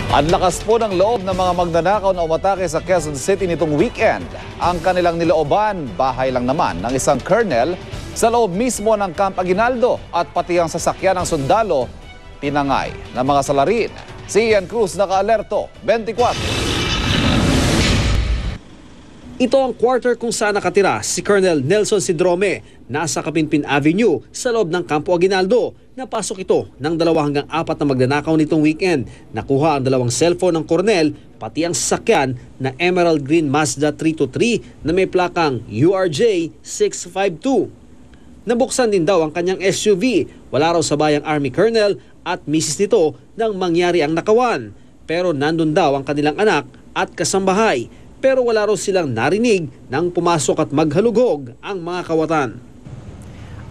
Ang lakas po ng loob ng mga magnanakaw na umatake sa Quezon City nitong weekend. Ang kanilang nilooban, bahay lang naman ng isang colonel sa loob mismo ng Camp Aguinaldo at pati ang sasakyan ng sundalo, pinangay ng mga salarin. Si Ian Cruz naka-alerto, 24. Ito ang quarter kung saan nakatira si Colonel Nelson Sidrome. Nasa Kapinpin Avenue sa loob ng Campo Aguinaldo. Napasok ito ng 2 hanggang 4 na magnanakaw nitong weekend. Nakuha ang 2 cellphone ng Colonel, pati ang sasakyan na Emerald Green Mazda 323 na may plakang URJ 652. Nabuksan din daw ang kanyang SUV. Wala raw sa bayang Army Colonel at misis nito nang mangyari ang nakawan. Pero nandun daw ang kanilang anak at kasambahay. Pero wala raw silang narinig nang pumasok at maghalughog ang mga kawatan.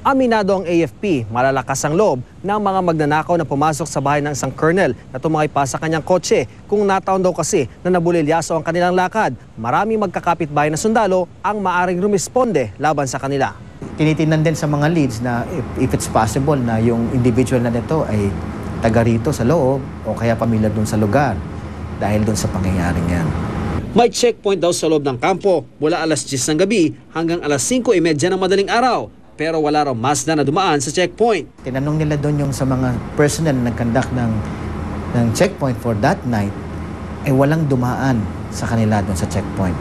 Aminado ang AFP, malalakas ang loob ng mga magnanakaw na pumasok sa bahay ng isang colonel na tumangay pa sa kanyang kotse. Kung nataon daw kasi na nabulilyaso ang kanilang lakad, maraming magkakapitbahay na sundalo ang maaring rumisponde laban sa kanila. Tinitingnan din sa mga leads na if it's possible na yung individual na nito ay taga rito sa loob o kaya pamilya doon sa lugar dahil doon sa pangyayaring yan. May checkpoint daw sa loob ng kampo mula alas 10 ng gabi hanggang alas 5:30 ng madaling araw. Pero wala raw Mazda na dumaan sa checkpoint. Tinanong nila doon yung sa mga personnel na nag-conduct ng checkpoint for that night, ay walang dumaan sa kanila doon sa checkpoint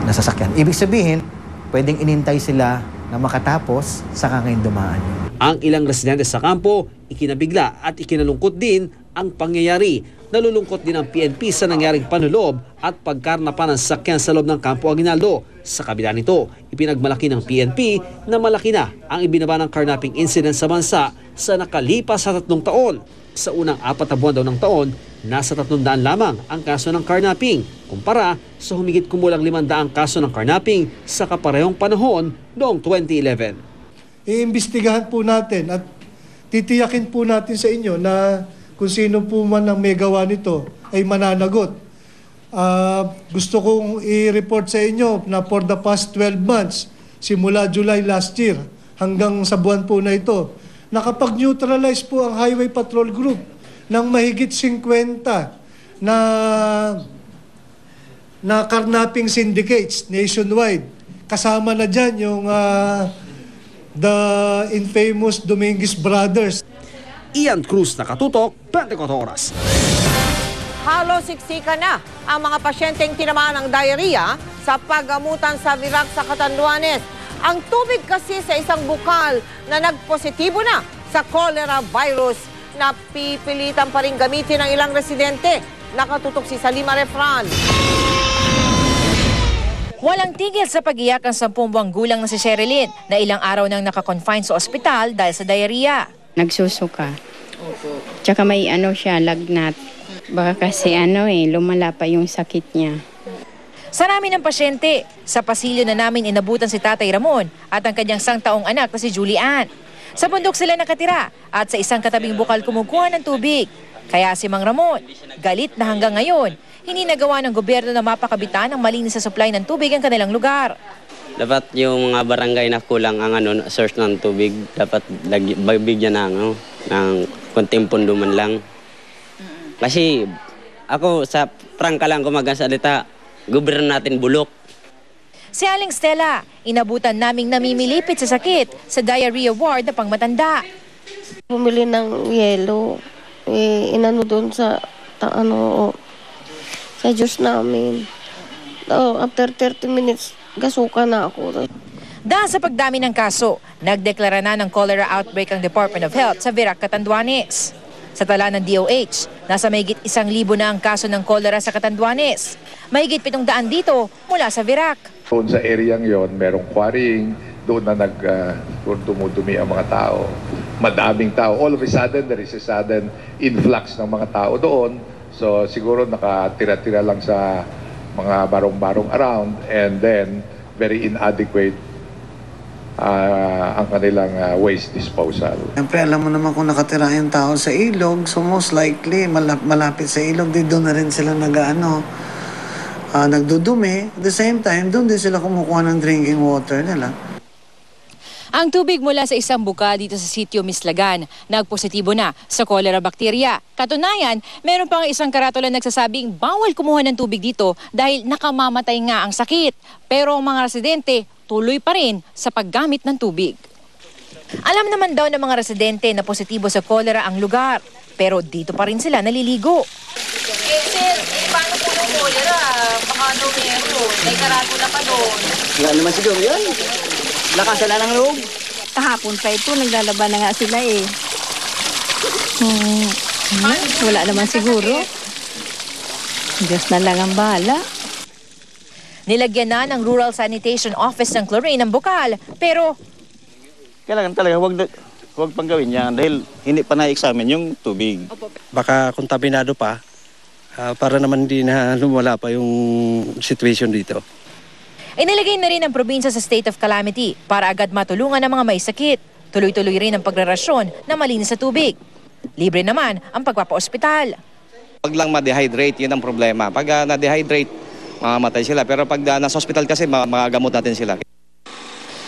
na sasakyan. Ibig sabihin, pwedeng inintay sila na makatapos sa ngayon dumaan. Ang ilang residente sa kampo, ikinabigla at ikinalungkot din ang pangyayari. Nalulungkot din ang PNP sa nangyaring panulob at pagkarnapan ng sakyan sa loob ng Campo Aguinaldo. Sa kabila nito, ipinagmalaki ng PNP na malaki na ang ibinaba ng carnapping incident sa bansa sa nakalipas sa 3 taon. Sa unang 4 na buwan daw ng taon, nasa 300 lamang ang kaso ng carnapping, kumpara sa humigit kumulang 500 kaso ng carnapping sa kaparehong panahon noong 2011. Iimbestigahan po natin at titiyakin po natin sa inyo na kung sino po man ang may gawa nito ay mananagot. Gusto kong i-report sa inyo na for the past 12 months, simula July last year hanggang sa buwan po na ito, nakapag-neutralize po ang Highway Patrol Group ng mahigit 50 na carnapping syndicates nationwide. Kasama na dyan yung the infamous Dominguez Brothers. Ian Cruz, nakatutok, 24 oras. Halos siksika na ang mga pasyenteng tinamaan ng diarrhea sa paggamutan sa Virac sa Catanduanes. Ang tubig kasi sa isang bukal na nagpositibo na sa cholera virus, napipilitan pa rin gamitin ng ilang residente. Nakatutok si Salima Refran. Walang tigil sa pag-iyak ang 10 buwang gulang na si Sherilyn na ilang araw nang nakakonfine sa ospital dahil sa diarrhea. Nagsusuka. Tsaka may siya, lagnat. Baka kasi lumala pa yung sakit niya. Sa namin ng pasyente, sa pasilyo na namin inabutan si Tatay Ramon at ang kanyang 1 taong anak na si Julian. Sa bundok sila nakatira at sa isang katabing bukal kumukuha ng tubig. Kaya si Mang Ramon, galit na hanggang ngayon, hindi nagawa ng gobyerno na mapakabitan ng malinis na supply ng tubig ang kanilang lugar. Dapat yung mga barangay na kulang ang source ng tubig, dapat bigyan ng konting pondo man lang. Kasi ako sa prangka lang kumagasalita, gobyerno natin bulok. Si Aling Stella, inabutan naming namimilipit sa sakit sa diarrhea ward na pangmatanda. Bumili ng yelo, inano doon sa sa juice namin. After 30 minutes, gasuka na ako. Dahil sa pagdami ng kaso, nagdeklara na ng cholera outbreak ang Department of Health sa Virac, Catanduanes. Sa tala ng DOH, nasa mahigit 1,000 na ang kaso ng cholera sa Catanduanes. Mahigit 700 dito mula sa Virac. Doon sa area yon, merong quarrying, doon na dumudumi ang mga tao. Madaming tao. All of a sudden, there is a sudden influx ng mga tao doon. So siguro nakatira-tira lang sa mga barong-barong around, and then very inadequate ang kanilang waste disposal. Siyempre, alam mo naman kung nakatira yung tao sa ilog, so most likely malapit sa ilog, doon na rin sila nagdudumi. At the same time, doon din sila kumukuha ng drinking water nila. Ang tubig mula sa isang bukal dito sa sitio Mislagan, nagpositibo na sa cholera bacteria. Katunayan, meron pang isang karatola nagsasabing bawal kumuha ng tubig dito dahil nakamamatay nga ang sakit. Pero ang mga residente tuloy pa rin sa paggamit ng tubig. Alam naman daw ng mga residente na positibo sa cholera ang lugar, pero dito pa rin sila naliligo. Sir, paano po yung cholera? Baka daw meron. May karatola pa doon. Wala naman siguro yan. Lakasan na ng loob. Kahapon pa ito, naglalaban na nga sila eh. Wala naman siguro. Diyos na lang ang bahala. Nilagyan na ng Rural Sanitation Office ng chlorine ang bukal, pero Kailangan talaga huwag pang gawin yan dahil hindi pa na-examine yung tubig. Baka kontaminado pa para naman hindi na lumala pa yung situation dito. inilagay na rin ng probinsya sa state of calamity para agad matulungan ang mga may sakit. Tuloy-tuloy rin ang pagrarasyon na malinis sa tubig. Libre naman ang pagpapa-ospital. Pag lang ma-dehydrate, yun ang problema. Pag na-dehydrate, mamamatay sila. Pero pag nasa hospital kasi, magagamot natin sila.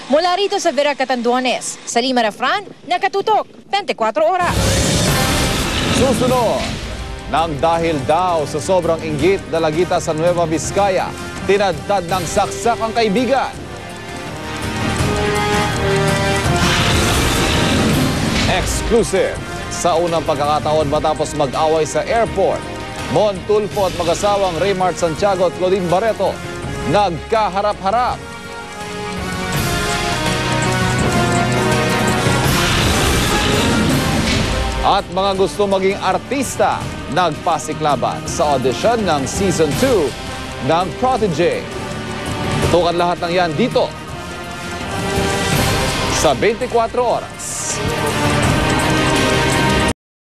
Mula rito sa Virac, Catanduanes, Salima Refran, nakatutok, 24 oras. Susunod, nang dahil daw sa sobrang inggit na lagita sa Nueva Vizcaya, tinadtad ng saksak ang kaibigan. Exclusive. Sa unang pagkakataon matapos mag-away sa airport, Mon Tulfo at mag-asawang Raymart Santiago at Claudine Barreto nagkaharap-harap. At mga gusto maging artista, nagpasiklaban sa audition ng Season 2 ng Protégé. Tutukan lahat ng yan dito sa 24 oras.